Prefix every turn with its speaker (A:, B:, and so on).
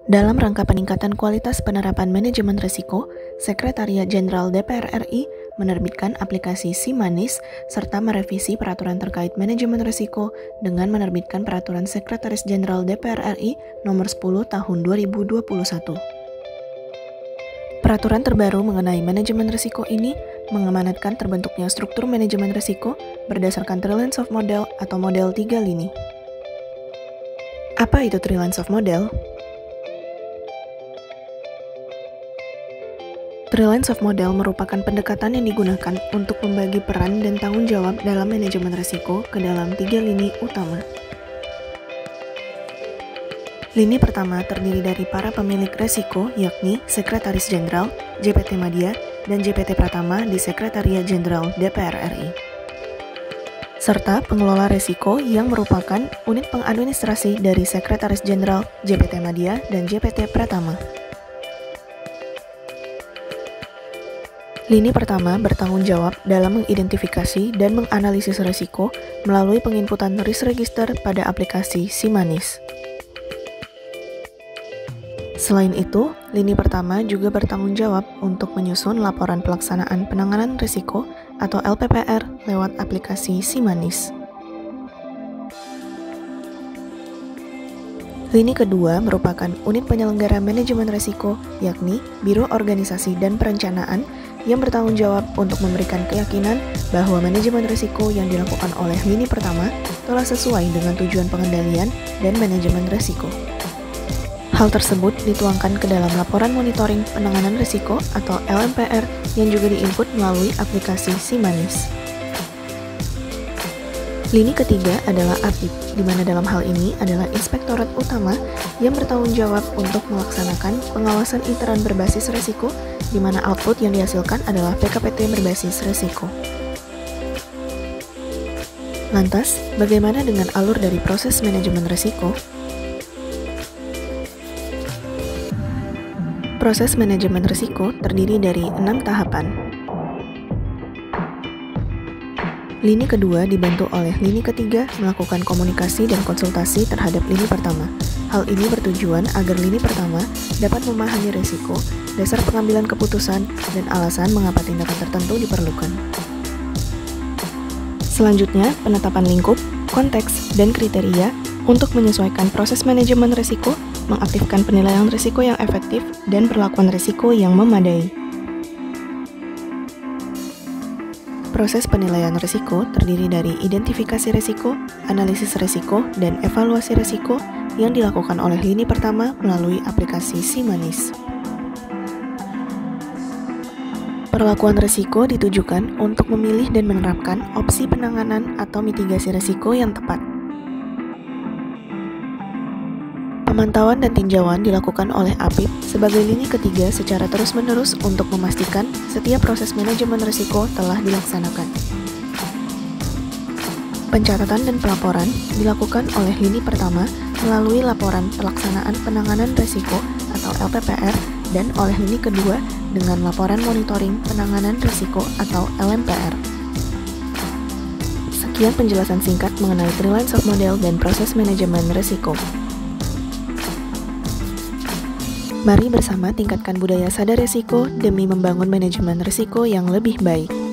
A: Dalam rangka peningkatan kualitas penerapan manajemen risiko, Sekretariat Jenderal DPR RI menerbitkan aplikasi SIMANIS serta merevisi peraturan terkait manajemen risiko dengan menerbitkan Peraturan Sekretaris Jenderal DPR RI Nomor 10 Tahun 2021. Peraturan terbaru mengenai manajemen risiko ini mengamanatkan terbentuknya struktur manajemen risiko berdasarkan Three Lines of Model atau model 3 lini. Apa itu Three Lines of Model? Three Lines of Model merupakan pendekatan yang digunakan untuk membagi peran dan tanggung jawab dalam manajemen risiko ke dalam 3 lini utama. Lini pertama terdiri dari para pemilik risiko, yakni Sekretaris Jenderal, JPT Madya, dan JPT Pratama di Sekretariat Jenderal DPR RI. Serta pengelola risiko yang merupakan unit pengadministrasi dari Sekretaris Jenderal, JPT Madya, dan JPT Pratama. Lini pertama bertanggung jawab dalam mengidentifikasi dan menganalisis risiko melalui penginputan risk register pada aplikasi SIMANIS. Selain itu, lini pertama juga bertanggung jawab untuk menyusun laporan pelaksanaan penanganan risiko atau LPPR lewat aplikasi SIMANIS. Lini kedua merupakan unit penyelenggara manajemen risiko, yakni Biro Organisasi dan Perencanaan yang bertanggung jawab untuk memberikan keyakinan bahwa manajemen risiko yang dilakukan oleh lini pertama telah sesuai dengan tujuan pengendalian dan manajemen risiko. Hal tersebut dituangkan ke dalam laporan monitoring penanganan risiko atau LMPR yang juga diinput melalui aplikasi SIMANIS. Lini ketiga adalah APIP, di mana dalam hal ini adalah inspektorat utama yang bertanggung jawab untuk melaksanakan pengawasan intern berbasis risiko, di mana output yang dihasilkan adalah PKPT berbasis risiko. Lantas, bagaimana dengan alur dari proses manajemen risiko? Proses manajemen risiko terdiri dari 6 tahapan. Lini kedua dibantu oleh lini ketiga melakukan komunikasi dan konsultasi terhadap lini pertama. Hal ini bertujuan agar lini pertama dapat memahami risiko, dasar pengambilan keputusan, dan alasan mengapa tindakan tertentu diperlukan. Selanjutnya, penetapan lingkup, konteks, dan kriteria untuk menyesuaikan proses manajemen risiko, mengaktifkan penilaian risiko yang efektif, dan perlakuan risiko yang memadai. Proses penilaian risiko terdiri dari identifikasi risiko, analisis risiko, dan evaluasi risiko yang dilakukan oleh lini pertama melalui aplikasi SIMANIS. Perlakuan risiko ditujukan untuk memilih dan menerapkan opsi penanganan atau mitigasi risiko yang tepat. Pemantauan dan tinjauan dilakukan oleh APIP sebagai lini ketiga secara terus-menerus untuk memastikan setiap proses manajemen risiko telah dilaksanakan. Pencatatan dan pelaporan dilakukan oleh lini pertama melalui laporan pelaksanaan penanganan risiko atau LPPR dan oleh lini kedua dengan laporan monitoring penanganan risiko atau LMPR. Sekian penjelasan singkat mengenai Three Lines of Model dan proses manajemen risiko. Mari bersama tingkatkan budaya sadar risiko demi membangun manajemen risiko yang lebih baik.